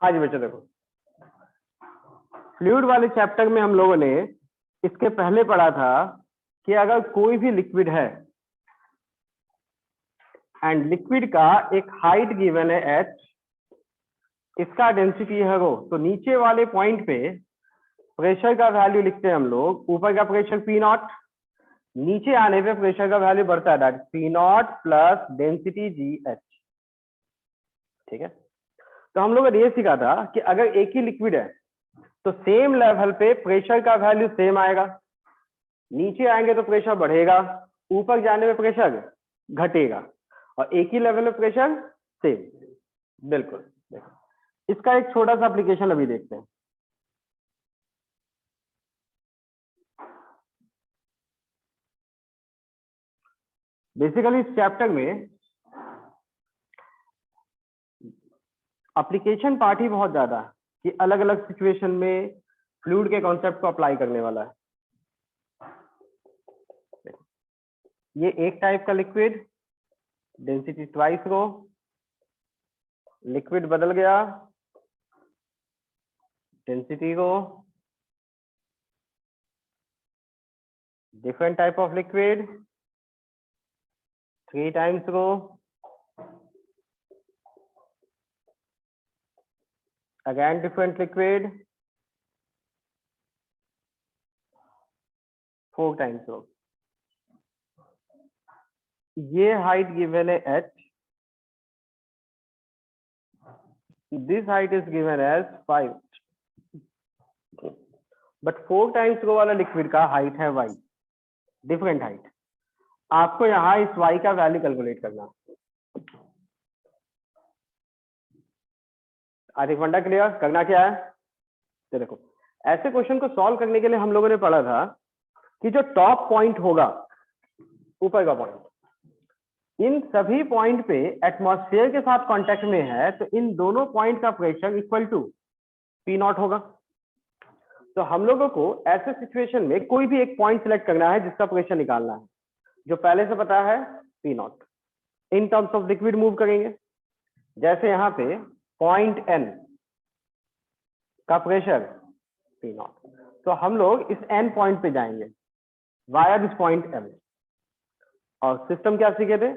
हाँ जी बच्चों, देखो फ्लूइड वाले चैप्टर में हम लोगों ने इसके पहले पढ़ा था कि अगर कोई भी लिक्विड है एंड लिक्विड का एक हाइट गिवन है h, इसका डेंसिटी है रो, तो नीचे वाले पॉइंट पे प्रेशर का वैल्यू लिखते हैं हम लोग, ऊपर का प्रेशर पी नॉट, नीचे आने पे प्रेशर का वैल्यू बढ़ता है, that P naught plus density g H. ठीक है, तो हम लोगों ने ये सीखा था कि अगर एक ही लिक्विड है तो सेम लेवल पे प्रेशर का वैल्यू सेम आएगा, नीचे आएंगे तो प्रेशर बढ़ेगा, ऊपर जाने में प्रेशर घटेगा, और एक ही लेवल में प्रेशर सेम। बिल्कुल, इसका एक छोटा सा एप्लीकेशन अभी देखते हैं। बेसिकली इस चैप्टर में एप्लीकेशन पार्ट ही बहुत ज्यादा है कि अलग अलग सिचुएशन में फ्लूइड के कॉन्सेप्ट को अप्लाई करने वाला है। ये एक टाइप का liquid, density twice rho, liquid बदल गया, डेंसिटी को, different type of liquid, 3 times rho, again different liquid, 4 times rho. ये हाइट गिवन है h, this height is given as 5, but 4 times rho वाला लिक्विड का हाइट है y, different height. आपको यहाँ इस y का वैल्यू कैलकुलेट करना। आदिक फंडा क्लियर? करना क्या है, तो देखो ऐसे क्वेश्चन को सॉल्व करने के लिए हम लोगों ने पढ़ा था कि जो टॉप पॉइंट होगा, ऊपर का पॉइंट, इन सभी पॉइंट पे एटमॉस्फेयर के साथ कांटेक्ट में है, तो इन दोनों पॉइंट का pressure equal to P naught होगा। तो हम लोगों को ऐसे सिचुएशन में कोई भी एक पॉइंट सिलेक्ट करना है जिसका प्रेशर निकालना है, जो पहले से पता है P not. In terms of liquid move करेंगे, जैसे यहाँ पे पॉइंट एन का प्रेशर पी नॉट, तो हम लोग इस एन पॉइंट पे जाएंगे वाया दिस पॉइंट एम। और सिस्टम क्या सीखे थे,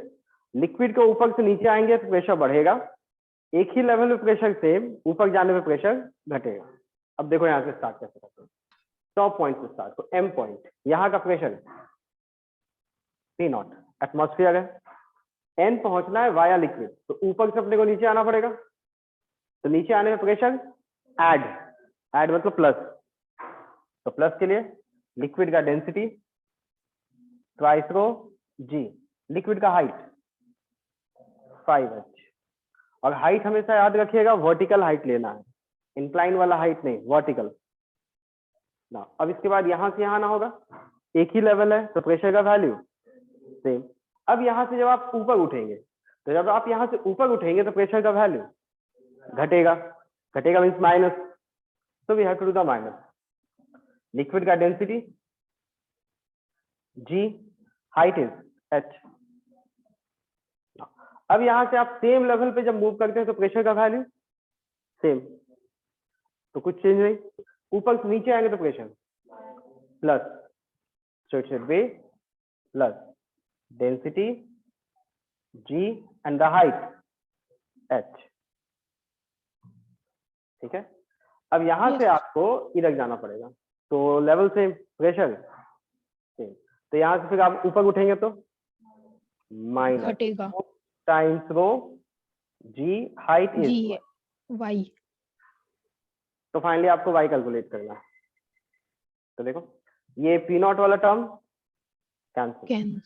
लिक्विड के ऊपर से नीचे आएंगे तो प्रेशर बढ़ेगा, एक ही लेवल में प्रेशर सेम, ऊपर जाने में प्रेशर घटेगा। अब देखो यहाँ से स्टार्ट कैसे करते हैं, टॉप पॉइंट से स्टार्ट, तो एम पॉइंट, यहाँ का प्रेशर पी नॉट, एटमॉस्फेयर है, एन पहुंचना है वाया लिक्विड, तो ऊपर से अपने को नीचे आना पड़ेगा, तो नीचे आने में प्रेशर ऐड मतलब प्लस, तो प्लस के लिए लिक्विड का डेंसिटी ट्वाइस रो जी, लिक्विड का हाइट 5h, और हाइट हमेशा याद रखिएगा वर्टिकल हाइट लेना है, इंक्लाइन वाला हाइट नहीं, वर्टिकल ना। अब इसके बाद यहां से यहां ना होगा, एक ही लेवल है तो प्रेशर का वैल्यू सेम। अब यहां से जब आप ऊपर उठेंगे, तो जब आप यहां से ऊपर उठेंगे तो प्रेशर का वैल्यू घटेगा, घटेगा मीन्स माइनस, तो we have to do the minus. Liquid का density g, height is h। अब यहां से आप सेम लेवल पे जब मूव करते हैं तो प्रेशर का वैल्यू सेम, तो कुछ चेंज नहीं। ऊपर से नीचे आएंगे तो pressure plus, so it should B plus density g and the height h। ठीक है, अब यहां से आपको इधर जाना पड़ेगा, तो लेवल सेम, प्रेशर सेम, तो यहां से फिर आप ऊपर उठेंगे तो minus times rho g, height is y, तो फाइनली आपको y कैलकुलेट करना है। तो देखो ये पी नॉट वाला टर्म कैंसिल,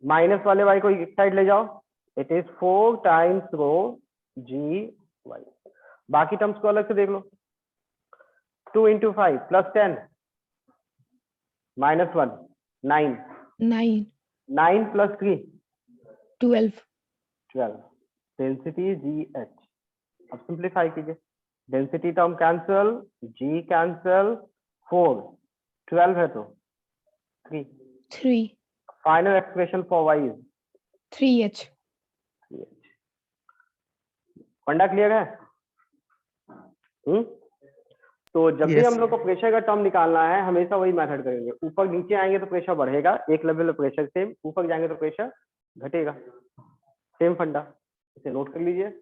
माइनस वाले y को एक साइड ले जाओ, it is 4 times rho g y। बाकी टर्म्स को अलग से देख लो, 2 into 5 plus 10 minus 1 9 9 plus 3 12 density g h. अब सिंप्लीफाई कीजिए, density term cancel, g cancel, 4 12 है तो 3, final expression for y is 3h। फंडा क्लियर है? तो जब भी Yes. हम लोग को प्रेशर का टर्म निकालना है हमेशा वही मेथड करेंगे, ऊपर नीचे आएंगे तो प्रेशर बढ़ेगा, एक लेवल पे प्रेशर सेम, ऊपर जाएंगे तो प्रेशर घटेगा, सेम फंडा, इसे नोट कर लीजिए।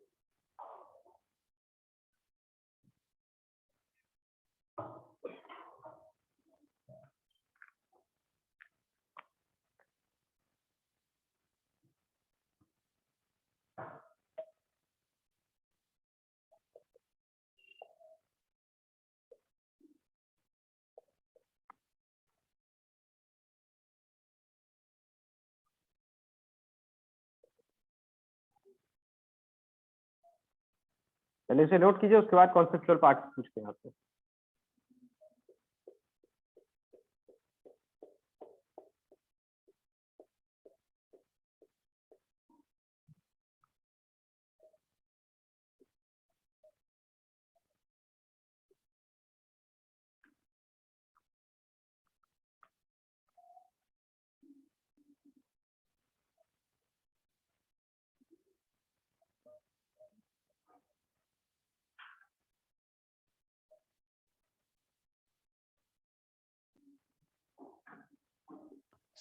पहले इसे नोट कीजिए, उसके बाद कॉन्सेप्चुअल पार्ट पूछते हैं आपसे।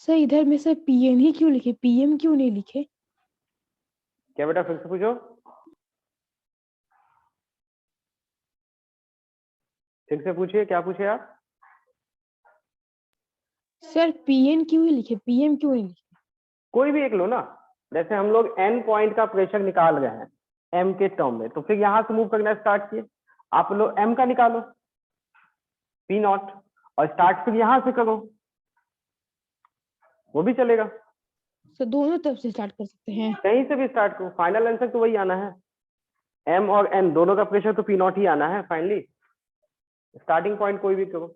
सर इधर में सर पीएन ही क्यों लिखे, पीएम क्यों नहीं लिखे? क्या बेटा फिर से पूछो, फिर से पूछिए, क्या पूछे आप? सर पीएन क्यों ही लिखे, पीएम क्यों नहीं लिखे? कोई भी एक लो ना, जैसे हम लोग एन पॉइंट का प्रेशर निकाल रहे हैं एम के टर्म में, तो फिर यहां से मूव करना स्टार्ट किए, आप लोग एम का निकालो पी नॉट, और स्टार्ट फिर यहां से करो, वो भी चलेगा, सर दोनों तरफ से स्टार्ट कर सकते हैं। कहीं से भी स्टार्ट करो, फाइनल आंसर तो वही आना है, एम और एन दोनों का प्रेशर तो पी नॉट ही आना है फाइनली, स्टार्टिंग पॉइंट कोई भी करो।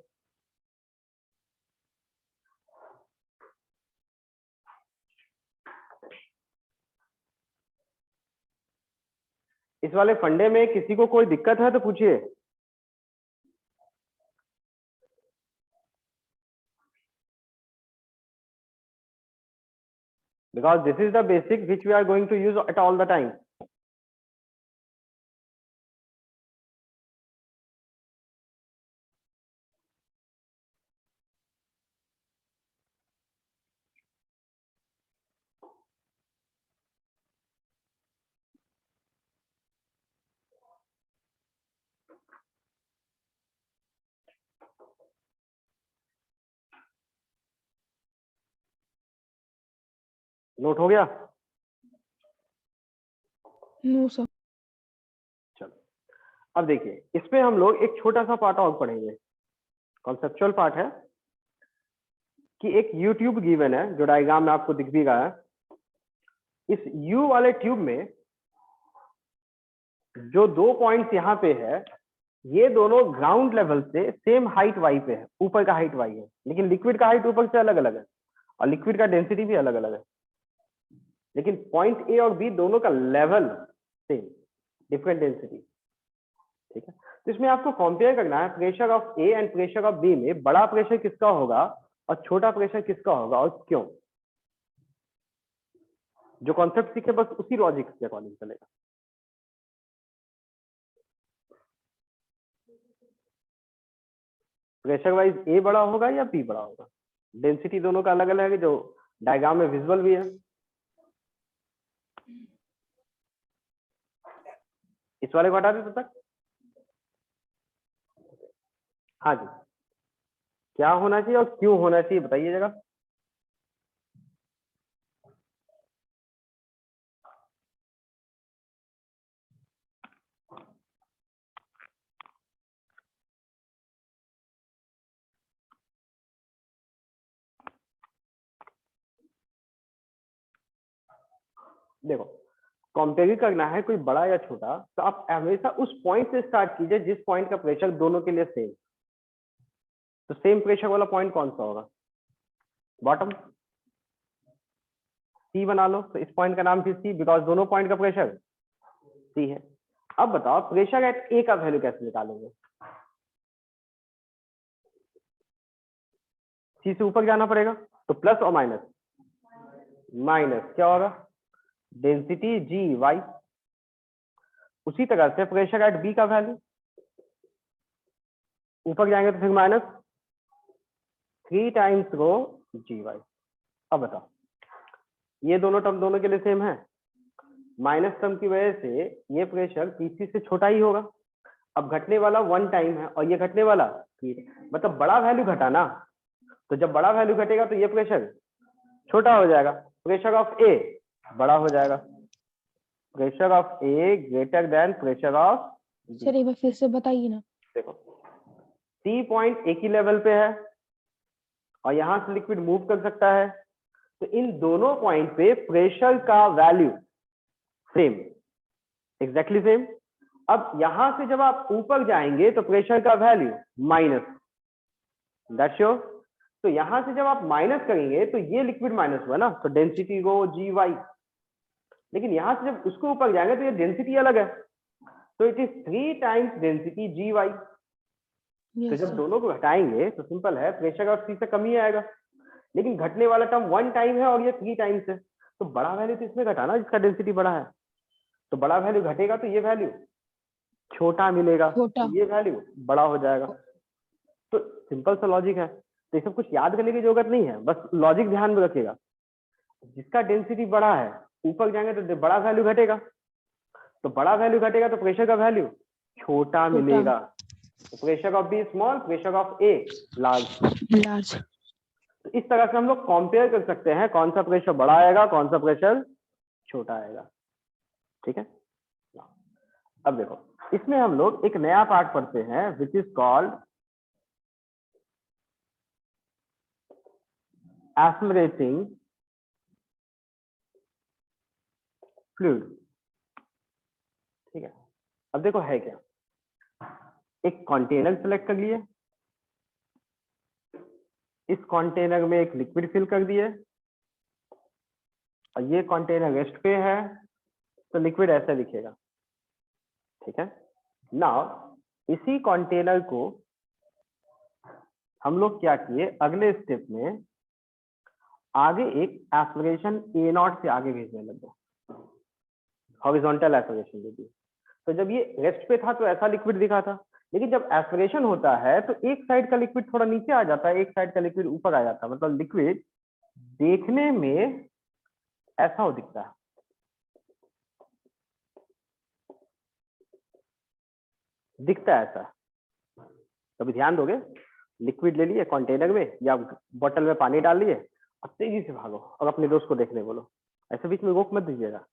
इस वाले फंडे में किसी को कोई दिक्कत है तो पूछिए। Because this is the basic which we are going to use at all the time. Note हो गया? No sir. चलो अब देखिए, इसमें हम लोग एक छोटा सा पार्ट और पढ़ेंगे, कॉन्सेप्चुअल पार्ट है कि एक यू ट्यूब गिवन है, जो डायग्राम में आपको दिख भी रहा है। इस यू वाले ट्यूब में जो दो पॉइंट्स यहाँ पे है, ये दोनों ग्राउंड लेवल से सेम हाइट वाई पे है, ऊपर का हाइट वाई है, लेकिन लिक्विड का हाइट ऊपर से अलग अलग है और लिक्विड का डेंसिटी भी अलग अलग है, लेकिन पॉइंट ए और बी दोनों का लेवल सेम, डिफरेंट डेंसिटी, ठीक है। तो इसमें आपको कंपेयर करना है pressure of A and pressure of B में बड़ा प्रेशर किसका होगा और छोटा प्रेशर किसका होगा और क्यों। जो कॉन्सेप्ट सीखे बस उसी लॉजिक के अकॉर्डिंग चलेगा। प्रेशर वाइज ए बड़ा होगा या बी बड़ा होगा, डेंसिटी दोनों का अलग अलग है, जो डायग्राम में विजुअल भी है। इस वाले को हटा दे तब तक। हाँ जी, क्या होना चाहिए और क्यों होना चाहिए बताइए जरा। देखो, कंपेयर करना है कोई बड़ा या छोटा, तो आप हमेशा उस पॉइंट से स्टार्ट कीजिए जिस पॉइंट का प्रेशर दोनों के लिए सेम। तो सेम प्रेशर वाला पॉइंट कौन सा होगा? बॉटम, सी बना लो, तो इस पॉइंट का नाम भी सी, बिकॉज दोनों पॉइंट का प्रेशर सी है। अब बताओ प्रेशर एट ए का वैल्यू कैसे निकालेंगे? सी से ऊपर जाना पड़ेगा, तो प्लस और माइनस, माइनस क्या होगा? Density g Y. उसी तरह से प्रेशर एट बी का वैल्यू, ऊपर जाएंगे तो फिर minus 3 times rho g Y. अब बताओ ये दोनों टर्म दोनों के लिए सेम है, माइनस टर्म की वजह से ये प्रेशर पीसी से छोटा ही होगा। अब घटने वाला 1 टाइम है और ये घटने वाला 3, मतलब बड़ा वैल्यू घटा ना, तो जब बड़ा वैल्यू घटेगा तो ये प्रेशर छोटा हो जाएगा, प्रेशर ऑफ ए बड़ा हो जाएगा, pressure of A greater than pressure of B. Sir एक बार फिर से बताइए ना। देखो सी पॉइंट एक ही लेवल पे है और यहां से लिक्विड मूव कर सकता है, तो इन दोनों पॉइंट पे प्रेशर का वैल्यू सेम, एग्जैक्टली सेम। अब यहां से जब आप ऊपर जाएंगे तो प्रेशर का वैल्यू माइनस, दैट्स श्योर। तो यहां से जब आप माइनस करेंगे तो ये लिक्विड माइनस हुआ ना, तो डेंसिटी रो जी वाई। लेकिन यहां से जब उसको ऊपर जाएंगे तो ये डेंसिटी अलग है, तो it is 3 times density g y. तो यस जब सर। दोनों को घटाएंगे तो सिंपल है, प्रेशर और सी से कम ही आएगा। लेकिन घटने वाला टर्म 1 टाइम है और ये 3 टाइम्स है, तो बड़ा वैल्यू तो इसमें घटा ना जिसका डेंसिटी बड़ा है, तो बड़ा वैल्यू घटेगा तो ये वैल्यू छोटा मिलेगा, छोटा। तो ये वैल्यू बड़ा हो जाएगा। तो सिंपल सा लॉजिक है, तो ये सब कुछ याद करने की जरूरत नहीं है, बस लॉजिक ध्यान में रखिएगा। जिसका डेंसिटी बड़ा है ऊपर जाएंगे तो बड़ा वैल्यू घटेगा, तो बड़ा वैल्यू घटेगा तो प्रेशर का वैल्यू छोटा मिलेगा। Pressure of B small, pressure of A large. तो इस तरह से हम लोग कंपेयर कर सकते हैं कौन सा प्रेशर बड़ा आएगा कौन सा प्रेशर छोटा आएगा। ठीक है, अब देखो इसमें हम लोग एक नया पार्ट पढ़ते हैं विच इज कॉल्ड एस्मरेटिंग फ्लूइड। ठीक है, अब देखो है क्या, एक कंटेनर सेलेक्ट कर लिए, इस कंटेनर में एक लिक्विड फिल कर दिए और ये कंटेनर रेस्ट पे है, तो लिक्विड ऐसा दिखेगा। ठीक है, नाउ इसी कंटेनर को हम लोग क्या किए, अगले स्टेप में आगे एक एस्पिरेशन ए नॉट से आगे भेजने लगे, हॉरिजॉन्टल एस्पिरेशन दे दी। तो जब ये रेस्ट पे था तो ऐसा लिक्विड दिखा था, लेकिन जब एस्पिरेशन होता है तो एक साइड का लिक्विड थोड़ा नीचे आ जाता है, एक साइड का लिक्विड ऊपर आ जाता है, मतलब लिक्विड देखने में ऐसा हो दिखता है। दिखता है ऐसा, कभी ध्यान दोगे, लिक्विड ले लिए कंटेनर में या बोतल में पानी डाल लिए और तेजी से भागो और अपने दोस्त को देखने बोलो, ऐसे बीच में रोक मत दीजिएगा,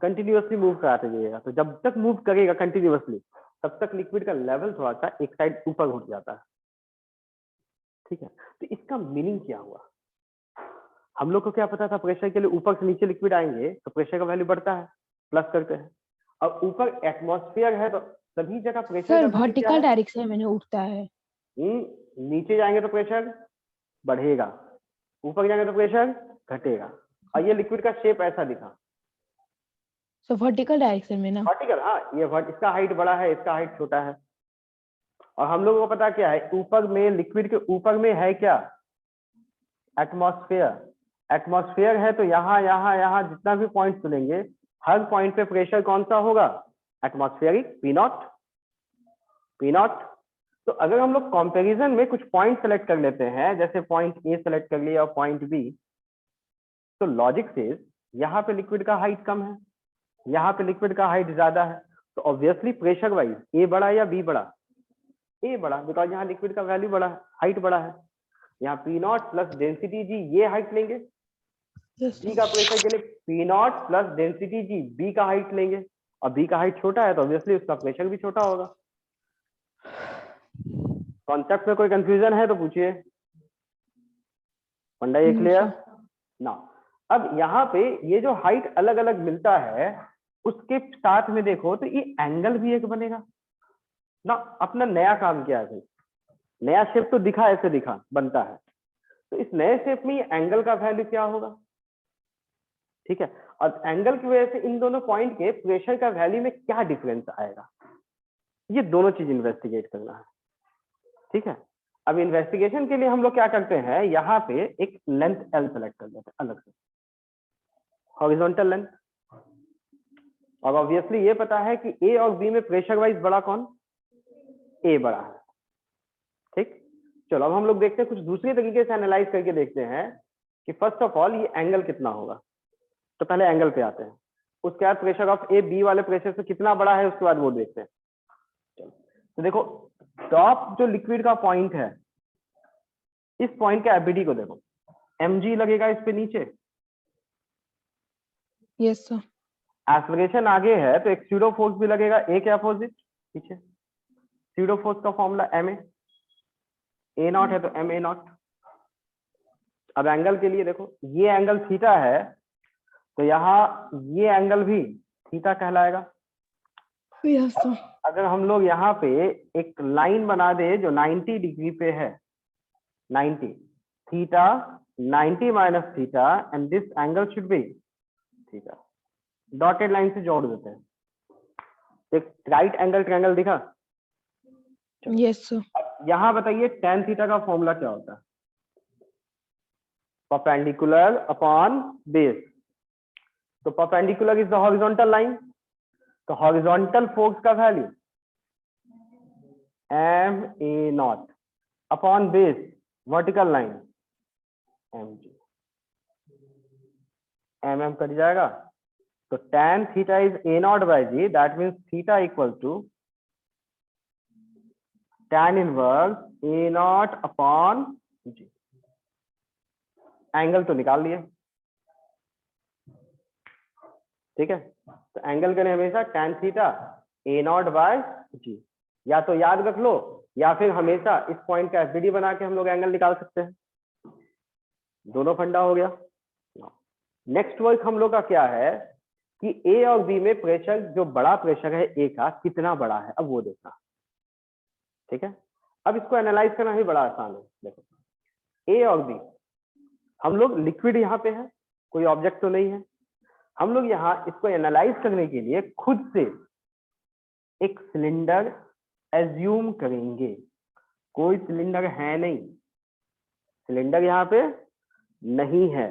कंटिन्यूअसली मूव कराते जाइएगा। तो जब तक मूव करेगा कंटिन्यूअसली तब तक लिक्विड का लेवल थोड़ा सा एक साइड ऊपर उठ जाता है। ठीक है, तो इसका मीनिंग क्या हुआ, हम लोग को क्या पता था प्रेशर के लिए ऊपर से नीचे लिक्विड आएंगे तो प्रेशर का वैल्यू बढ़ता है, प्लस करते हैं। अब ऊपर एटमॉस्फेयर है तो सभी जगह प्रेशर सर का वैल्यू क्या वर्टिकल है, डायरेक्शन में उठता है। नीचे जाएंगे तो प्रेशर बढ़ेगा, ऊपर जाएंगे तो प्रेशर घटेगा। और ये लिक्विड का शेप ऐसा दिखा, सो वर्टिकल डायरेक्शन में ना। वर्टिकल, हाँ ये इसका हाइट बड़ा है इसका हाइट छोटा है। और हम लोगों को पता क्या है, ऊपर में लिक्विड के ऊपर में है क्या, एटमॉस्फेयर। एटमॉस्फेयर है तो यहाँ यहाँ यहाँ जितना भी पॉइंट चुनेंगे हर पॉइंट पे प्रेशर कौन सा होगा, atmospheric, P not, P not. तो अगर हम लोग कंपैरिजन में कुछ पॉइंट सेलेक्ट कर लेते हैं, जैसे पॉइंट ए सेलेक्ट कर लिया और पॉइंट बी, तो लॉजिक से यहाँ पे लिक्विड का हाइट कम है, यहाँ पे लिक्विड का हाइट ज्यादा है, तो ऑब्वियसली प्रेशर वाइज ए बड़ा या बी बड़ा, ए बड़ा, बिकॉज यहाँ लिक्विड का वैल्यू बड़ा है, हाइट बड़ा है। यहाँ P naught plus density g, ये हाइट लेंगे, बी का प्रेशर के लिए P naught plus density g B का हाइट लेंगे, और बी का हाइट छोटा है तो ऑब्वियसली उसका प्रेशर भी छोटा होगा। कॉन्सेप्ट में कोई कंफ्यूजन है तो पूछिए, पंडा ये क्लियर ना। अब यहाँ पे ये जो हाइट अलग अलग मिलता है उसके साथ में देखो तो ये एंगल भी एक बनेगा ना, अपना नया काम किया है, नया शेप तो दिखा, ऐसे दिखा बनता है, तो इस नए शेप में ये एंगल का वैल्यू क्या होगा। ठीक है, और एंगल की वजह से इन दोनों पॉइंट के प्रेशर का वैल्यू में क्या डिफरेंस आएगा, ये दोनों चीज इन्वेस्टिगेट करना है। ठीक है, अब इन्वेस्टिगेशन के लिए हम लोग क्या करते हैं, यहाँ पे एक लेंथ एल सेलेक्ट कर लेते हैं अलग से, हॉरिजॉन्टल लेंथ। और ऑब्वियसली ये पता है कि ए और बी में प्रेशर वाइज बड़ा कौन, ए बड़ा है, ठीक, चलो अब हम लोग देखते हैं कुछ दूसरे तरीके से एनालाइज करके देखते हैं कि फर्स्ट ऑफ ऑल ये एंगल कितना होगा। तो पहले एंगल पे आते हैं, उसके बाद प्रेशर ऑफ ए बी वाले प्रेशर से कितना बड़ा है उसके बाद वो देखते हैं। चलो तो देखो टॉप जो लिक्विड का पॉइंट है, इस पॉइंट का एफबीडी को देखो, mg लगेगा इस पे नीचे, यस सर। एक्सेलरेशन आगे है तो एक स्यूडो फोर्स भी लगेगा ए के अपोजिट पीछे। स्यूडो फोर्स का फॉर्मूला एम ए नॉट है तो एम ए नॉट। अब एंगल के लिए देखो, ये एंगल थीटा है तो यहाँ ये एंगल भी थीटा कहलाएगा। Yes sir. अगर हम लोग यहाँ पे एक लाइन बना दे जो 90 डिग्री पे है, 90 theta 90 minus theta and this angle should be theta, dotted line से जोड़ देते हैं, एक राइट एंगल ट्रायंगल दिखा। Yes sir. यहाँ बताइए tan थीटा का फॉर्मूला क्या होता है? Perpendicular upon base. तो perpendicular is the horizontal line, तो हॉरिजॉन्टल फोर्स का value m a naught upon base vertical line m g, m m cut जाएगा। तो tan theta is a naught by ji, that means theta equal to tan inverse a naught upon g. Angle तो निकाल लिए, ठीक है। तो angle करें हमेशा tan theta a naught by g, या तो याद रख लो या फिर हमेशा इस पॉइंट का एफबीडी बना के हम लोग एंगल निकाल सकते हैं, दोनों फंडा हो गया। नेक्स्ट वर्क हम लोग का क्या है कि ए और बी में प्रेशर, जो बड़ा प्रेशर है ए का कितना बड़ा है, अब वो देखना, ठीक है। अब इसको एनालाइज करना ही बड़ा आसान है। देखो ए और बी, हम लोग लिक्विड यहाँ पे है, कोई ऑब्जेक्ट तो नहीं है, हम लोग यहाँ इसको एनालाइज करने के लिए खुद से एक सिलेंडर एज्यूम करेंगे। कोई सिलेंडर है नहीं, सिलेंडर यहाँ पे नहीं है,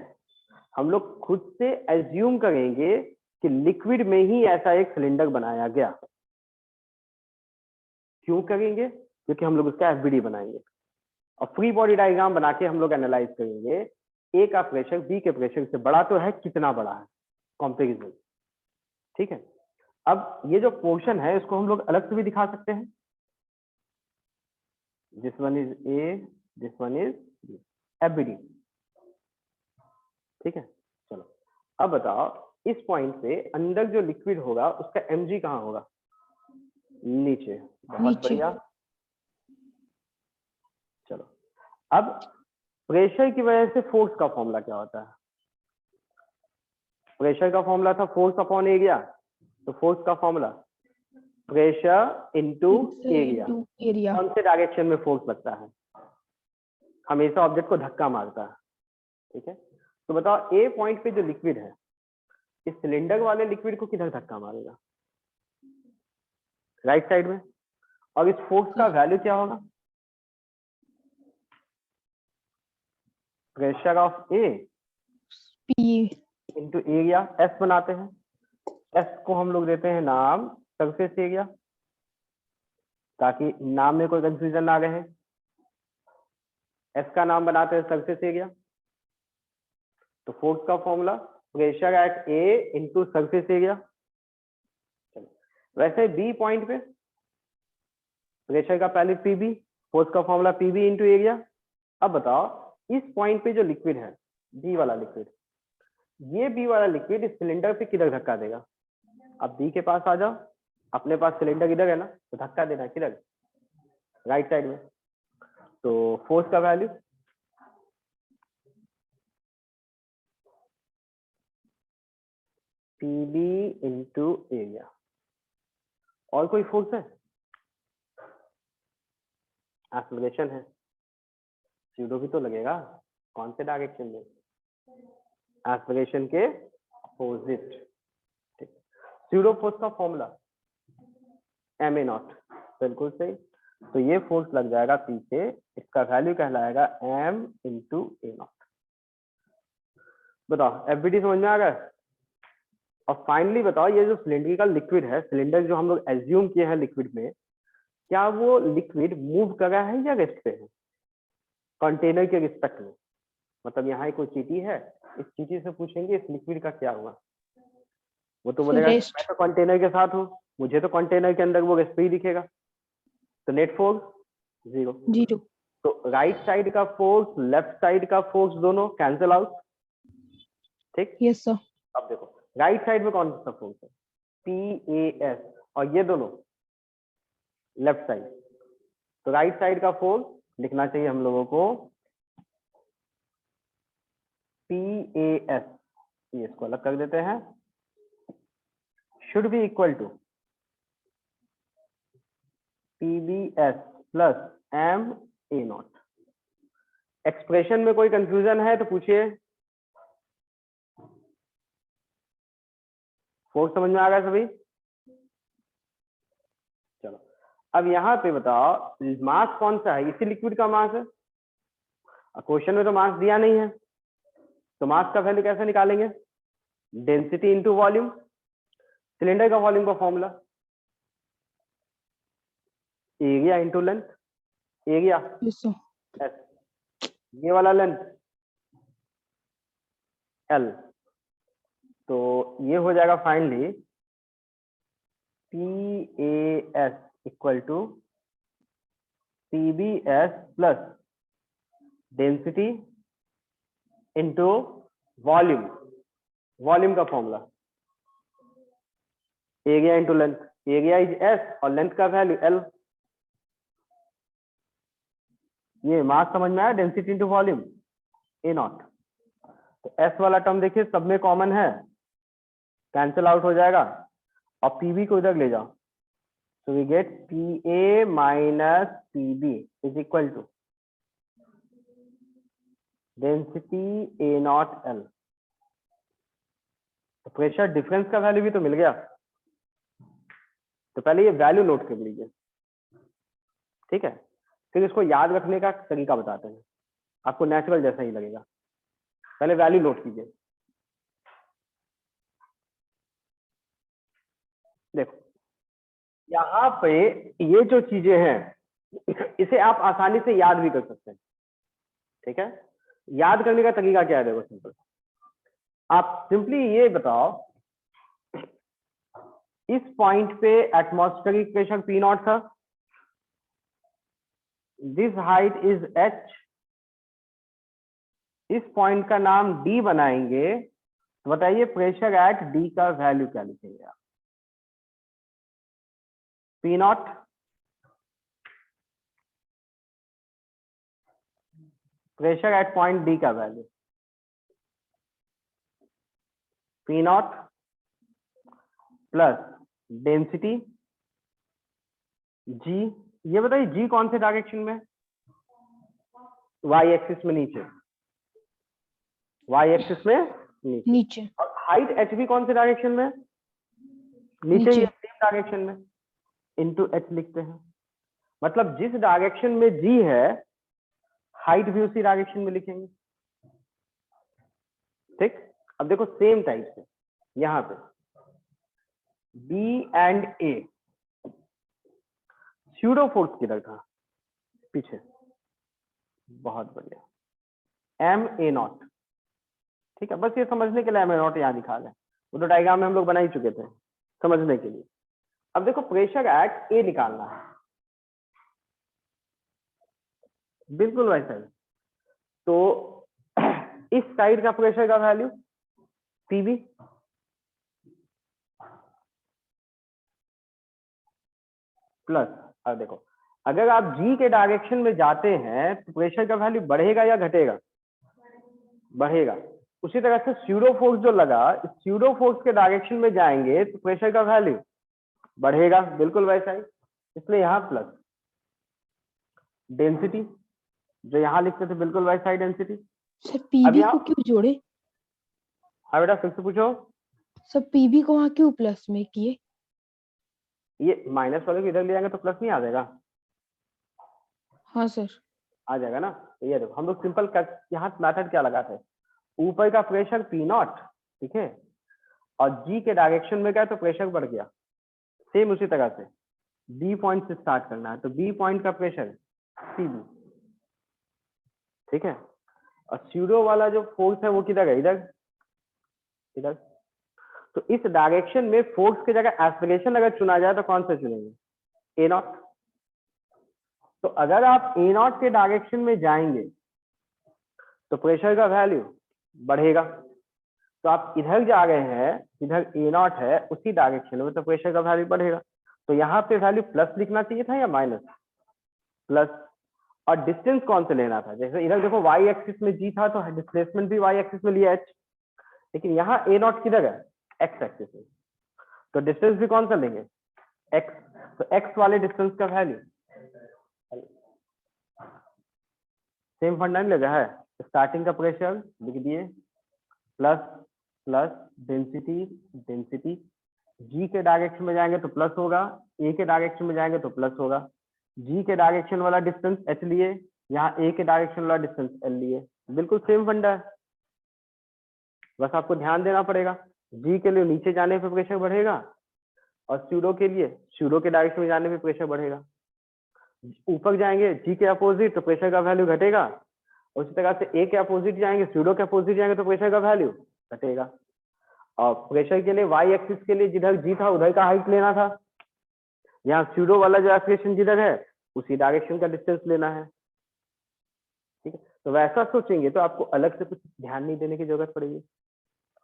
हम लोग खुद से एज्यूम करेंगे कि लिक्विड में ही ऐसा एक सिलेंडर बनाया गया। क्यों करेंगे? क्योंकि हम लोग उसका एफबीडी बनाएंगे और फ्री बॉडी डायग्राम बना के हम लोग एनालाइज करेंगे ए का प्रेशर बी के प्रेशर से बड़ा तो है, कितना बड़ा है, कंपैरिजन, ठीक है। अब ये जो पोर्शन है इसको हम लोग अलग से भी दिखा सकते हैं, this one is a, this one is FBD, ठीक है। चलो अब बताओ इस पॉइंट से अंदर जो लिक्विड होगा उसका mg कहाँ होगा? नीचे, बहुत बढ़िया। चलो अब प्रेशर की वजह से फोर्स का फॉर्मूला क्या होता है? प्रेशर का फॉर्मूला था फोर्स अपॉन एरिया, तो फोर्स का फॉर्मूला प्रेशर इनटू एरिया। कौन से डायरेक्शन में फोर्स लगता है? हमेशा ऑब्जेक्ट को धक्का मारता है, ठीक है। तो बताओ ए पॉइंट पे जो लिक्विड है, इस सिलेंडर वाले लिक्विड को किधर धक्का मारेगा? राइट साइड में। और इस फोर्स का वैल्यू क्या होगा? Pressure of A P into area, S बनाते हैं, एस को हम लोग देते हैं नाम सरफेस एरिया, ताकि नाम में कोई कंफ्यूजन ना रहे। एस का नाम बनाते हैं सरफेस एरिया। तो फोर्स का formula pressure at A into surface area. वैसे बी पॉइंट पे प्रेशर का पहले पीबी, फोर्स का फॉर्मूला पीबी इंटू एरिया। अब बताओ इस पॉइंट पे जो लिक्विड है, बी वाला लिक्विड, ये बी वाला लिक्विड इस सिलेंडर पे किधर धक्का देगा? अब बी के पास आ जाओ, अपने पास सिलेंडर इधर है ना, तो धक्का देना किधर? राइट साइड में। तो फोर्स का वैल्यू पीबी इंटू एरिया। और कोई फोर्स है? एक्सेलरेशन है, स्यूडो भी तो लगेगा। कौन से डायरेक्शन में? एक्सेलरेशन के अपोजिट, ठीक। स्यूडो फोर्स का फॉर्मूला एम ए नॉट, बिल्कुल सही। तो ये फोर्स लग जाएगा पीछे, इसका वैल्यू कहलाएगा एम इंटू ए नॉट। बताओ एफबीडी समझ में आ गया? और फाइनली बताओ ये जो सिलेंड्रिकल लिक्विड है, सिलेंडर जो हम लोग एज्यूम किए हैं लिक्विड में, क्या वो लिक्विड मूव कर रहा है या रेस्ट पे है कंटेनर के रिस्पेक्ट में। मतलब यहाँ कोई चीटी है, इस चीटी से पूछेंगे इस लिक्विड का क्या हुआ, वो तो सर बोलेगा कि रेस्ट। मैं तो कंटेनर के साथ हूँ, मुझे तो कंटेनर के अंदर वो रेस्ट पे ही दिखेगा। तो नेट फोर्स 0। 0। तो राइट साइड का फोर्स लेफ्ट साइड का फोर्स दोनों कैंसिल आउट। ठीक, यस सर। अब देखो राइट साइड में कौन सा फोर्स है, PAS, और ये दोनों लेफ्ट साइड। तो राइट साइड का फोर्स लिखना चाहिए हम लोगों को PAS, ये इसको अलग कर देते हैं, should be equal to PBS plus MA0। Expression में कोई कंफ्यूजन है तो पूछिए। फोर्स समझ में आ गया सभी? चलो अब यहाँ पे बताओ मास कौन सा है, इसी लिक्विड का मास है। क्वेश्चन में तो मास दिया नहीं है, तो मास का वैल्यू कैसे निकालेंगे, डेंसिटी इनटू वॉल्यूम। सिलेंडर का वॉल्यूम का formula area into length, area yes sir. S, ये वाला लेंथ L। तो ये हो जाएगा finally PAS equal to PBS plus density into volume, volume का formula area into length, area is S और लेंथ का वैल्यू L। ये मास समझ में आया, डेंसिटी इनटू वॉल्यूम A0। तो S वाला टर्म देखिए सब में कॉमन है, कैंसिल आउट हो जाएगा, और PB को इधर ले जाओ, so we get PA minus PB is equal to density A0 L। तो प्रेशर डिफरेंस का वैल्यू भी तो मिल गया। तो पहले ये वैल्यू नोट कर लीजिए, ठीक है, फिर इसको याद रखने का तरीका बताते हैं, आपको नेचुरल जैसा ही लगेगा। पहले वैल्यू नोट कीजिए। देखो यहाँ पे ये जो चीजें हैं इसे आप आसानी से याद भी कर सकते हैं, ठीक है। याद करने का तरीका क्या है, देखो सिंपल, आप सिंपली ये बताओ इस पॉइंट पे एटमॉस्फेरिक प्रेशर P0 था, दिस हाइट इज H, इस पॉइंट का नाम D बनाएंगे, तो बताइए प्रेशर एट D का वैल्यू क्या लिखेंगे आप, P0 pressure at point D का value P0 plus density G। ये बताइए G कौन से डायरेक्शन में, Y एक्सिस में नीचे, Y एक्सिस में नीचे, और हाइट HB कौन से डायरेक्शन में, नीचे ही सेम डायरेक्शन में, इनटू H लिखते हैं। मतलब जिस डायरेक्शन में G है हाइट भी उसी डायरेक्शन में लिखेंगे, ठीक। अब देखो सेम टाइप से यहाँ पे B and A, pseudo force किधर था, पीछे, बहुत बढ़िया, MA0, ठीक है। बस ये समझने के लिए MA0 यहाँ दिखा रहे हैं, वो तो डायग्राम में हम लोग बना ही चुके थे समझने के लिए। अब देखो प्रेशर एट A निकालना है, बिल्कुल वैसा ही। तो इस साइड का प्रेशर का वैल्यू PB प्लस, अब देखो अगर आप G के डायरेक्शन में जाते हैं तो प्रेशर का वैल्यू बढ़ेगा या घटेगा, बढ़ेगा। उसी तरह से स्यूडो फोर्स जो लगा, स्यूडो फोर्स के डायरेक्शन में जाएंगे तो प्रेशर का वैल्यू बढ़ेगा, बिल्कुल वैसा ही। इसलिए यहाँ प्लस डेंसिटी जो यहाँ लिखते थे बिल्कुल वैसा ही डेंसिटी। सर पीबी को क्यों जोड़े? हाँ बेटा फिर से पूछो। सर पीबी को वहाँ क्यों प्लस में किए? ये माइनस वाले को इधर ले जाएंगे तो प्लस नहीं आ जाएगा? हाँ सर आ जाएगा ना। तो ये देखो हम लोग सिंपल यहाँ मेथड क्या लगाते हैं, ऊपर का प्रेशर P0, ठीक है, और G के डायरेक्शन में गया तो प्रेशर बढ़ गया, सेम उसी तरह से बी पॉइंट से स्टार्ट करना है, तो बी पॉइंट का प्रेशर पीबी, ठीक है। और स्यूडो वाला जो फोर्स है वो किधर है, इधर इधर। तो इस डायरेक्शन में फोर्स की जगह एस्पिरेशन अगर चुना जाए तो कौन सा चुनेंगे, ए नॉट। तो अगर आप ए नॉट के डायरेक्शन में जाएंगे तो प्रेशर का वैल्यू बढ़ेगा। तो आप इधर जा रहे हैं, इधर ए नॉट है उसी डायरेक्शन में, तो प्रेशर का वैल्यू बढ़ेगा। तो यहाँ पे वैल्यू प्लस लिखना चाहिए था या माइनस, प्लस। और डिस्टेंस कौन से लेना था, जैसे इधर देखो वाई एक्सिस में जी था तो डिस्प्लेसमेंट भी वाई एक्सिस में लिया एच, लेकिन यहाँ ए नॉट किधर है, एक्स एक्सिस में, तो डिस्टेंस भी कौन सा लेंगे, एक्स। तो एक्स वाले डिस्टेंस का वैल्यू सेम फंडा नहीं लगा है, स्टार्टिंग का प्रेशर लिख दिए प्लस प्लस डेंसिटी डेंसिटी, जी के डायरेक्शन में जाएंगे तो प्लस होगा, ए के डायरेक्शन में जाएंगे तो प्लस होगा। जी के डायरेक्शन वाला डिस्टेंस एच लिए, यहाँ ए के डायरेक्शन वाला डिस्टेंस एल लिए, बिल्कुल सेम फंडा है। बस आपको ध्यान देना पड़ेगा, जी के लिए नीचे जाने पे प्रेशर बढ़ेगा और स्यूडो के लिए स्यूडो के डायरेक्शन में जाने पे प्रेशर बढ़ेगा। ऊपर जाएंगे जी के अपोजिट तो प्रेशर का वैल्यू घटेगा, उसी तरह से ए के अपोजिट जाएंगे स्यूडो के अपोजिट जाएंगे तो प्रेशर का वैल्यू घटेगा। और प्रेशर के लिए वाई एक्सिस के लिए जिधर जी था उधर का हाइट लेना था, यहाँ स्यूडो वाला जो एक्सप्रेशन जिधर है उसी डायरेक्शन का डिस्टेंस लेना है, ठीक है। तो वैसा सोचेंगे तो आपको अलग से कुछ ध्यान नहीं देने की जरूरत पड़ेगी,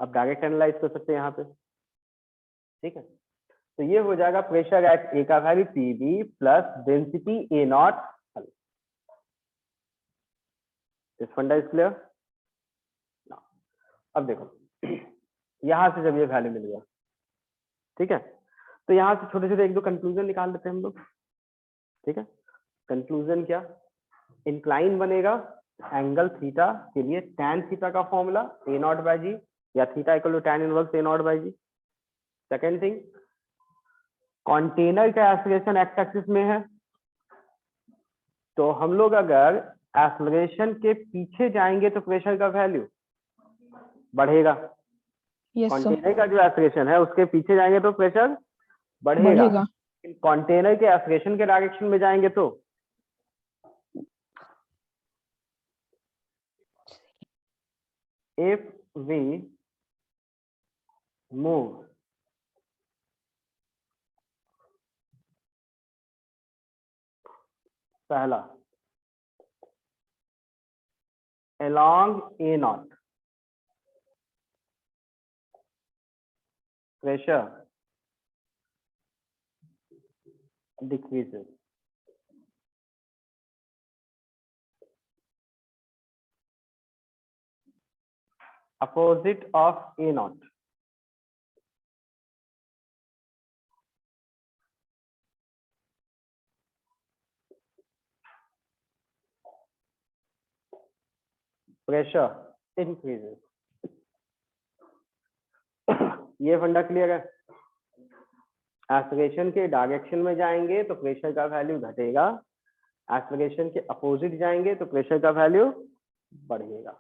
आप डायरेक्ट एनालाइज कर सकते हैं यहाँ पे, ठीक है। तो ये हो जाएगा प्रेशर एट ए का value P B plus density A naught. This फंडा इज क्लियर। अब देखो यहां से जब ये वैल्यू मिल गया, ठीक है, तो यहाँ से छोटे छोटे एक दो कंक्लूजन निकाल लेते हैं हम लोग, ठीक है। कंक्लूजन क्या, इंक्लाइन बनेगा एंगल थीटा के लिए tan थीटा का formula a naught by g, या theta equal to tan inverse a naught by g. Second thing, container का एक्सेलरेशन एक्स एक्सिस में है, तो हम लोग अगर एक्सेलरेशन के पीछे जाएंगे तो प्रेशर का वैल्यू बढ़ेगा। यस सर, कंटेनर का जो एक्सेलरेशन है उसके पीछे जाएंगे तो प्रेशर बढ़ेगा। बढ़ेगा। कंटेनर के एक्सेलरेशन के डायरेक्शन में जाएंगे तो if we move पहला along A naught, pressure decreases. Opposite of A naught, pressure increases. ये फंडा क्लियर है। एक्सेलरेशन के डायरेक्शन में जाएंगे तो प्रेशर का वैल्यू घटेगा, एक्सेलरेशन के अपोजिट जाएंगे तो प्रेशर का वैल्यू बढ़ेगा।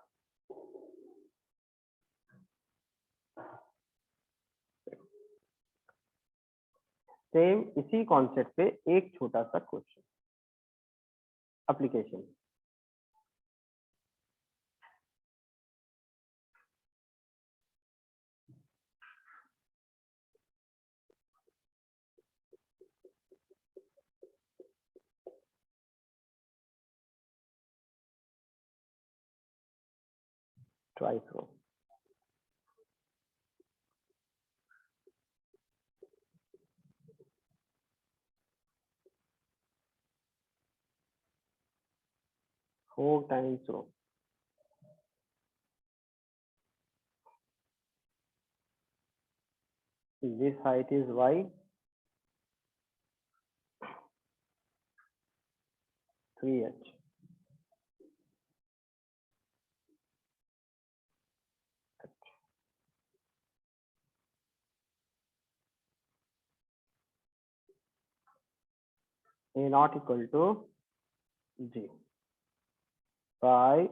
सेम इसी कॉन्सेप्ट पे एक छोटा सा क्वेश्चन एप्लीकेशन। ट्राई करो। Four times rho. This height is y, 3h. A not equal to g by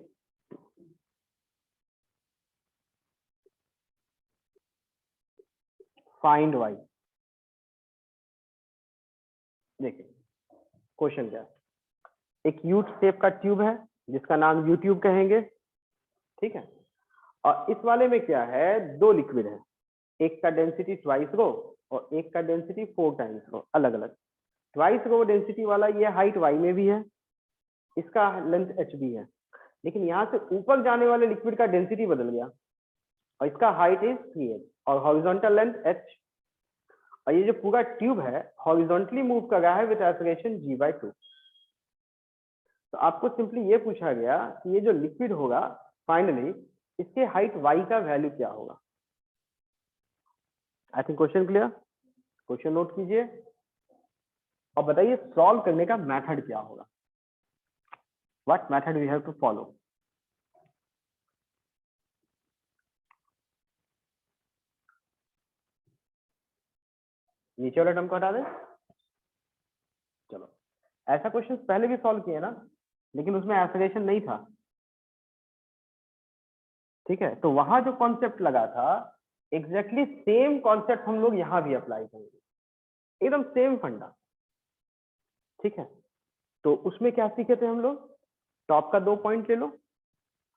find y. देखिए क्वेश्चन क्या है, एक यू शेप का ट्यूब है जिसका नाम यूट्यूब कहेंगे, ठीक है। और इस वाले में क्या है, दो लिक्विड है, एक का डेंसिटी ट्वाइस रो और एक का डेंसिटी 4 टाइम्स रो, अलग अलग। ट्वाइस रो डेंसिटी वाला ये हाइट वाई में भी है, इसका लेंथ एच भी है, लेकिन यहाँ से ऊपर जाने वाले लिक्विड का डेंसिटी बदल गया और इसका हाइट इज 3h और हॉरिजॉन्टल लेंथ h। और ये जो पूरा ट्यूब है हॉरिजॉन्टली मूव कर रहा है विद एक्सेलरेशन g/2। तो आपको सिंपली ये पूछा गया कि ये जो लिक्विड होगा फाइनली इसके हाइट y का वैल्यू क्या होगा। I think question clear, question note कीजिए और बताइए सॉल्व करने का मेथड क्या होगा, what method we have to follow. नीचे वाला टर्म को हटा दें। चलो, ऐसा क्वेश्चन पहले भी सॉल्व किए ना, लेकिन उसमें एक्सेलरेशन नहीं था, ठीक है। तो वहां जो कॉन्सेप्ट लगा था एग्जैक्टली सेम कॉन्सेप्ट हम लोग यहाँ भी अप्लाई करेंगे, एकदम सेम फंडा, ठीक है। तो उसमें क्या सीखे थे हम लोग, टॉप का 2 पॉइंट ले लो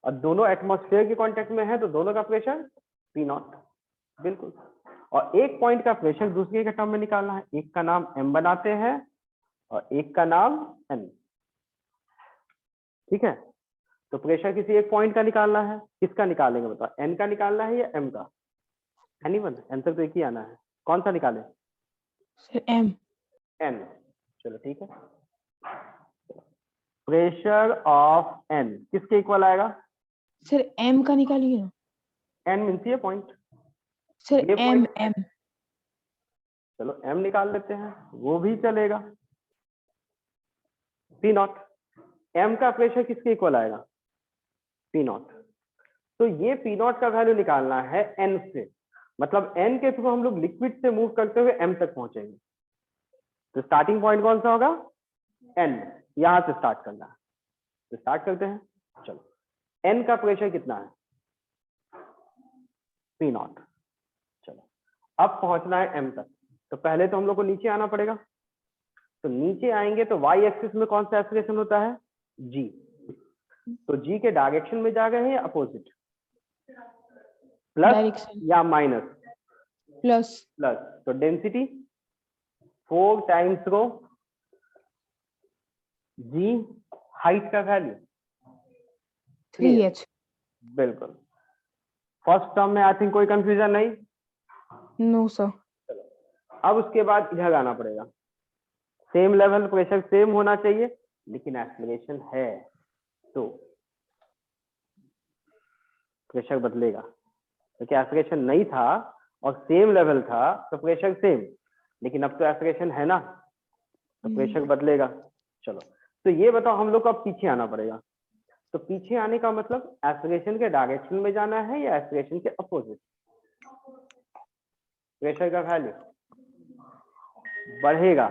और दोनों एटमॉस्फेयर के कांटेक्ट में है तो दोनों का प्रेशर P0, बिल्कुल। और एक पॉइंट का प्रेशर दूसरे के टर्म में निकालना है, एक का नाम M बनाते हैं और एक का नाम N, ठीक है। तो प्रेशर किसी एक पॉइंट का निकालना है, किसका निकालेंगे बताओ, N का निकालना है या M का, एनीवन, आंसर तो एक ही आना है, कौन सा निकालें। Sir M। N, चलो ठीक है। प्रेशर ऑफ N किसके इक्वल आएगा, सर M का निकालिए ना। N मीन्स ये पॉइंट, सर ये M point, M। चलो M निकाल लेते हैं, वो भी चलेगा। P0, M का प्रेशर किसके इक्वल आएगा, P0। तो ये P0 का वैल्यू निकालना है N से, मतलब N के थ्रू हम लोग लिक्विड से मूव करते हुए M तक पहुंचेंगे। तो स्टार्टिंग पॉइंट कौन सा होगा, N, यहां से स्टार्ट करना है, तो स्टार्ट करते हैं। चलो, N का प्रेशर कितना है, P0। चलो, अब पहुंचना है M तक, तो पहले तो हम लोग को नीचे आना पड़ेगा। तो नीचे आएंगे तो y एक्सिस में कौन सा एक्सेलरेशन होता है, g। तो g के डायरेक्शन में जा गए हैं या अपोजिट, प्लस डायरेक्शन या माइनस, प्लस। प्लस। तो density 4 times rho, g height का वैल्यू 3h। बिल्कुल। फर्स्ट टर्म में आई थिंक कोई कंफ्यूजन नहीं। No sir. चलो, अब उसके बाद इधर आना पड़ेगा, सेम लेवल प्रेशर सेम होना चाहिए, लेकिन एक्सेलरेशन है तो प्रेशर बदलेगा, क्योंकि एक्सेलरेशन नहीं था और सेम लेवल था तो प्रेशर सेम, लेकिन अब तो एक्सेलरेशन है ना तो प्रेशर बदलेगा। चलो, तो ये बताओ हम लोग को अब पीछे आना पड़ेगा, तो पीछे आने का मतलब एक्सेलरेशन के डायरेक्शन में जाना है या एक्सेलरेशन के अपोजिट। प्रेशर का वैल्यू बढ़ेगा,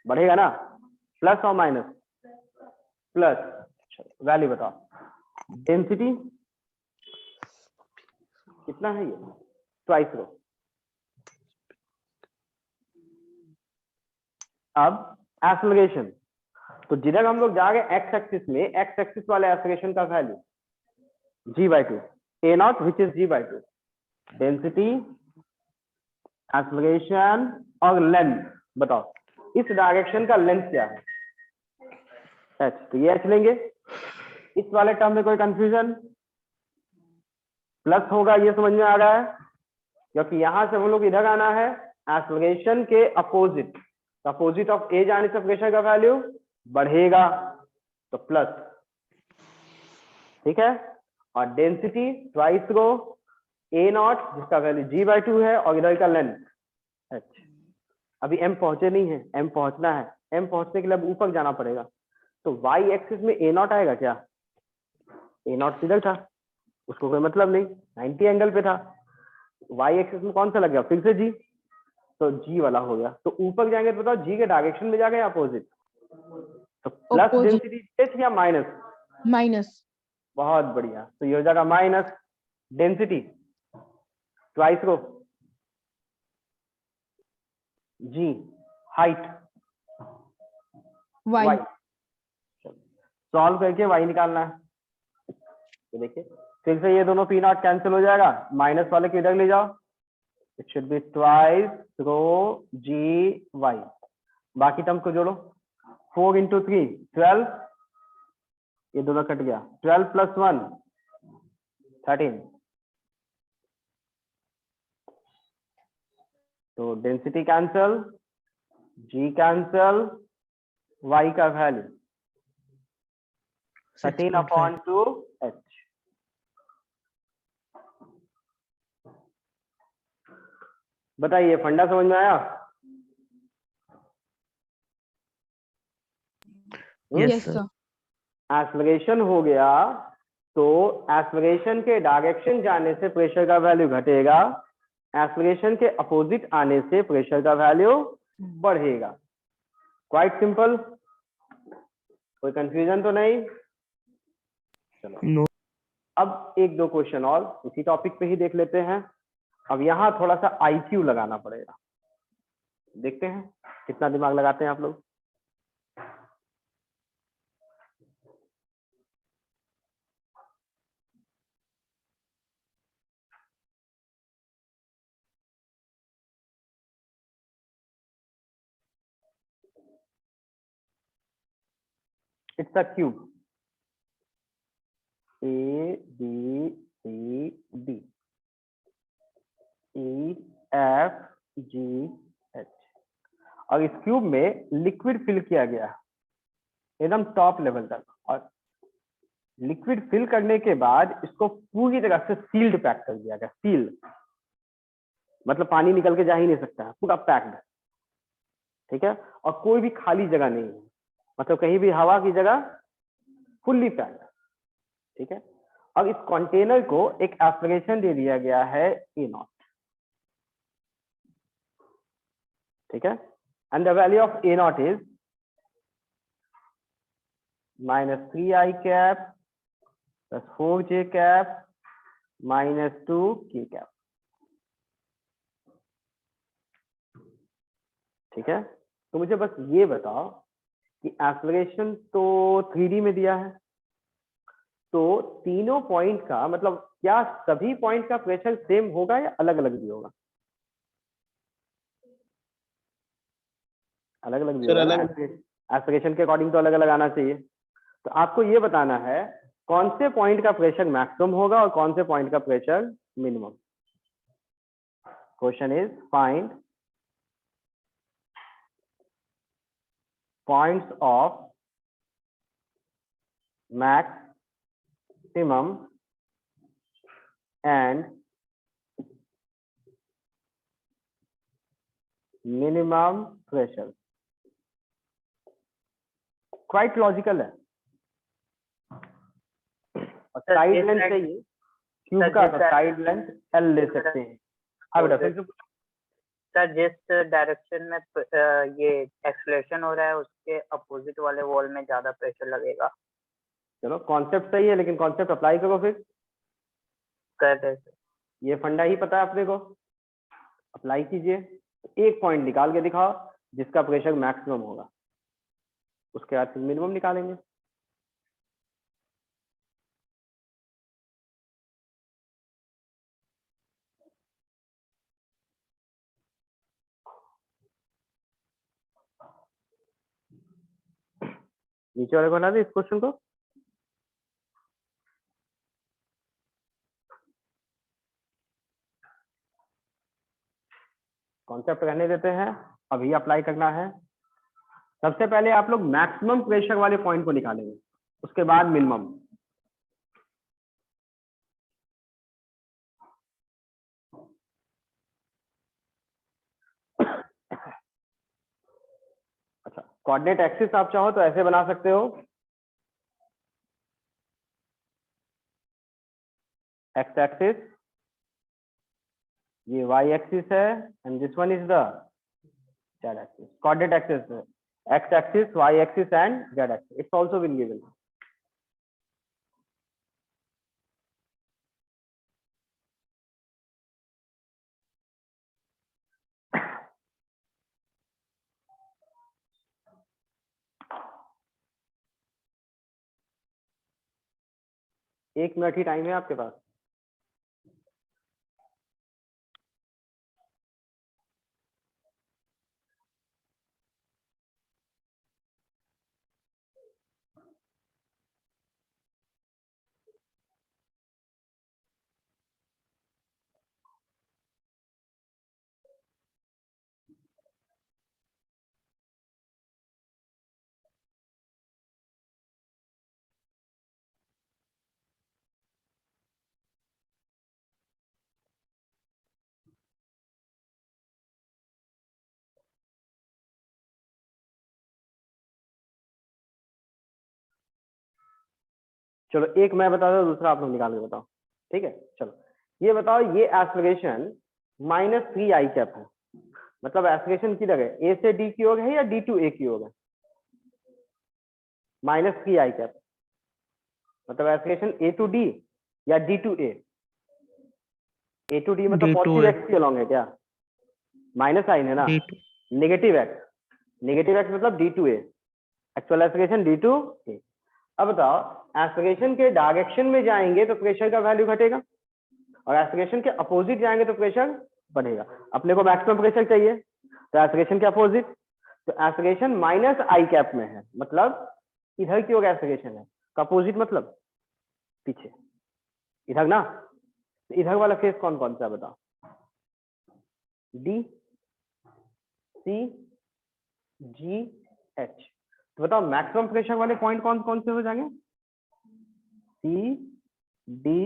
बढ़ेगा ना, प्लस और माइनस, प्लस। वैल्यू बताओ, डेंसिटी कितना है, ये ट्वाइस रो। अब एक्सेलरेशन, तो जिधर हम लोग जा गए एक्स एक्सिस में, एक्स एक्सिस वाले एक्सेलरेशन का value g/2, a0 which is g/2, density, acceleration और लेंथ। बताओ इस डायरेक्शन का लेंथ क्या है, h, तो ये h लेंगे। इस वाले टर्म में कोई कंफ्यूजन, प्लस होगा, ये समझ में आ रहा है, क्योंकि यहां से हम लोग इधर आना है एक्सेलरेशन के अपोजिट, अपोजिट ऑफ ए जाने से प्रेशर का वैल्यू बढ़ेगा, तो प्लस, ठीक है। और डेंसिटी ट्वाइस रो a0 जिसका वैल्यू g/2 है और इधर का लेंथ h। अभी m पहुंचे नहीं है, m पहुंचना है, m पहुंचने के लिए अब ऊपर जाना पड़ेगा। तो y एक्सिस में a0 आएगा क्या, a0 सीधा था, उसको कोई मतलब नहीं, 90 एंगल पे था। y एक्सिस में कौन सा लग गया, फिर से g, तो g वाला हो गया। तो ऊपर जाएंगे तो बताओ g के डायरेक्शन में जाएगा या अपोजिट, तो प्लस डेंसिटी h या माइनस, माइनस। बहुत बढ़िया, तो ये हो जाएगा माइनस डेंसिटी ट्वाइस रो, g height y y solve करके y निकालना है। तो देखिए फिर से ये दोनों पी नॉट कैंसिल हो जाएगा, माइनस वाले को इधर ले जाओ, it should be twice rho g y, बाकी टर्म को जोड़ो, 4 इंटू 3 12, ये दोनों कट गया, 12 प्लस 1 13, तो density cancel, g cancel, Y का वैल्यू 13/2 h। बताइए फंडा समझ में आया? yes sir एक्सलरेशन हो गया तो एक्सलरेशन के डायरेक्शन जाने से प्रेशर का वैल्यू घटेगा, एक्सलरेशन के अपोजिट आने से प्रेशर का वैल्यू बढ़ेगा। क्वाइट सिंपल, कोई कंफ्यूजन तो नहीं? चलो नो अब एक दो क्वेश्चन और इसी टॉपिक पे ही देख लेते हैं। अब यहाँ थोड़ा सा आईक्यू लगाना पड़ेगा, देखते हैं कितना दिमाग लगाते हैं आप लोग। It's a cube, A B C D E F G H, और इस क्यूब में लिक्विड फिल किया गया है एकदम टॉप लेवल तक, और लिक्विड फिल करने के बाद इसको पूरी तरह से सील्ड पैक कर दिया गया। सील मतलब पानी निकल के जा ही नहीं सकता है, पूरा पैक्ड, ठीक है, और कोई भी खाली जगह नहीं है, मतलब कहीं भी हवा की जगह, फुल्ली पैक्ड, ठीक है। अब इस कंटेनर को एक एस्पिरेशन दे दिया गया है ए नॉट, ठीक है, and the value of A not is -3i cap plus 4j cap -2k cap, ठीक है। तो मुझे बस ये बताओ कि एक्सलरेशन तो 3D में दिया है, तो तीनों पॉइंट का मतलब क्या सभी पॉइंट का प्रेशर सेम होगा या अलग अलग भी होगा? अलग अलग भी सर होगा, अलग एक्सलरेशन के अकॉर्डिंग तो अलग अलग आना चाहिए। तो आपको ये बताना है कौन से पॉइंट का प्रेशर मैक्सिमम होगा और कौन से पॉइंट का pressure minimum. Question is find points of maximum and minimum pressure. Quite logical है, और साइड लेंथ चाहिए क्यूब का, तो साइड लेंथ एल ले सकते हैं। हाँ बेटा फिर से सर जिस डायरेक्शन में ये एक्सलेशन हो रहा है उसके अपोजिट वाले वॉल में ज्यादा प्रेशर लगेगा। चलो कॉन्सेप्ट सही है, लेकिन कॉन्सेप्ट अप्लाई करो फिर। कर दे सर। ये फंडा ही पता है अपने को, अप्लाई कीजिए। एक पॉइंट निकाल के दिखाओ जिसका प्रेशर मैक्सिमम होगा, उसके बाद फिर मिनिमम निकालेंगे। नीचे वाले को हटा दे इस क्वेश्चन को। कॉन्सेप्ट रहने देते हैं, अभी अप्लाई करना है। सबसे पहले आप लोग मैक्सिमम प्रेशर वाले पॉइंट को निकालेंगे, उसके बाद मिनिमम। अच्छा, कोऑर्डिनेट एक्सिस आप चाहो तो ऐसे बना सकते हो, एक्स एक्सिस, ये वाई एक्सिस है, and this one is the z axis. Coordinate axis x axis, y axis and z axis, it's also been given. 1 minute ही टाइम है आपके पास। चलो एक मैं बताता हूँ, दूसरा आप लोग निकाल के बताओ, ठीक है। चलो ये बताओ, ये एस्पिरेशन -3 i कैप है, मतलब एस्पिरेशन किधर है, ए से डी की ओर है या डी टू ए की ओर है? -3 i कैप, मतलब एस्पिरेशन ए टू डी या D to A? A to D मतलब पॉजिटिव एक्स के अलॉन्ग है क्या? माइनस साइन है ना, नेगेटिव एक्स मतलब D to A, actual aspiration D to A. अब बताओ, एस्पिरेशन के डायरेक्शन में जाएंगे तो प्रेशर का वैल्यू घटेगा, और एस्पिरेशन के अपोजिट जाएंगे तो प्रेशर बढ़ेगा। अपने को मैक्सिमम प्रेशर चाहिए, तो एस्पिरेशन के अपोजिट, तो एस्पिरेशन -i कैप में है, मतलब इधर की ओर एस्पिरेशन है, अपोजिट मतलब पीछे, इधर ना। इधर वाला फेस कौन कौन सा बताओ? डी, सी, जी, एच। तो बताओ मैक्सिमम प्रेशर वाले पॉइंट कौन कौन से हो जाएंगे? सी, डी,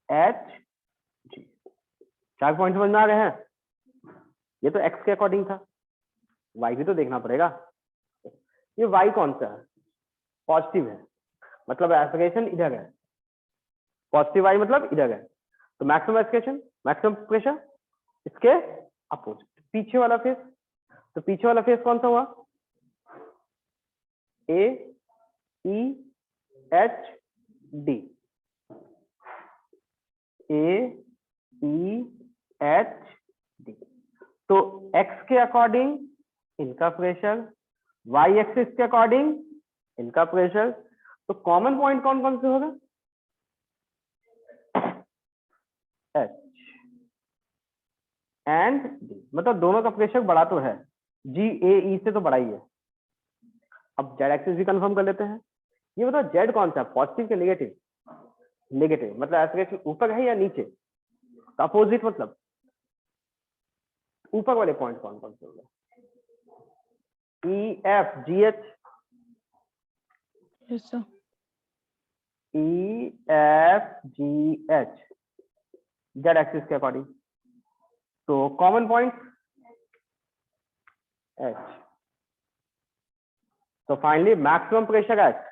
एच, जी। 4 पॉइंट समझ में आ रहे हैं? ये तो एक्स के अकॉर्डिंग था, वाई भी तो देखना पड़ेगा। ये वाई कौन सा है? पॉजिटिव है, मतलब एस्पिरेशन इधर है, पॉजिटिव वाई मतलब इधर है, तो मैक्सिमम एस्पिरेशन, मैक्सिमम प्रेशर इसके अपोजिट। पीछे वाला फेस, तो पीछे वाला फेस कौन सा हुआ? ए, ई, एच, डी, ए, ई, एच, डी। तो एक्स के अकॉर्डिंग इनका प्रेशर, वाई एक्सिस के अकॉर्डिंग इनका प्रेशर, तो कॉमन पॉइंट कौन कौन से होगा? एच एंड डी, मतलब दोनों का प्रेशर बड़ा तो है, जी ए ई से तो बड़ा ही है। अब जेड एक्सिस भी कंफर्म कर लेते हैं। ये बताओ जेड कौन सा, पॉजिटिव के नेगेटिव? नेगेटिव, मतलब एस्पिरेशन ऊपर है या नीचे? अपोजिट मतलब ऊपर वाले पॉइंट कौन कौन से होंगे? E, F, G, H. Yes sir. E, F, G, H, Z axis के अकॉर्डिंग। तो कॉमन पॉइंट एच, तो फाइनली मैक्सिमम प्रेशर एच।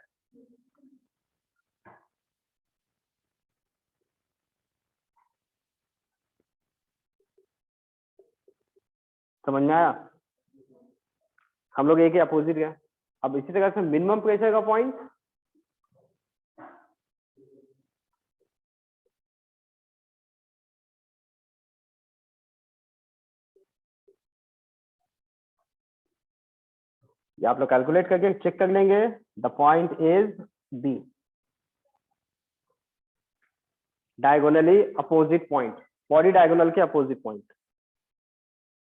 समझ में आया? हम लोग एक ही अपोजिट गए। अब इसी तरह से मिनिमम प्रेशर का पॉइंट, ये आप लोग कैलकुलेट करके चेक कर लेंगे। The point is B, diagonally opposite point, body diagonal के अपोजिट पॉइंट।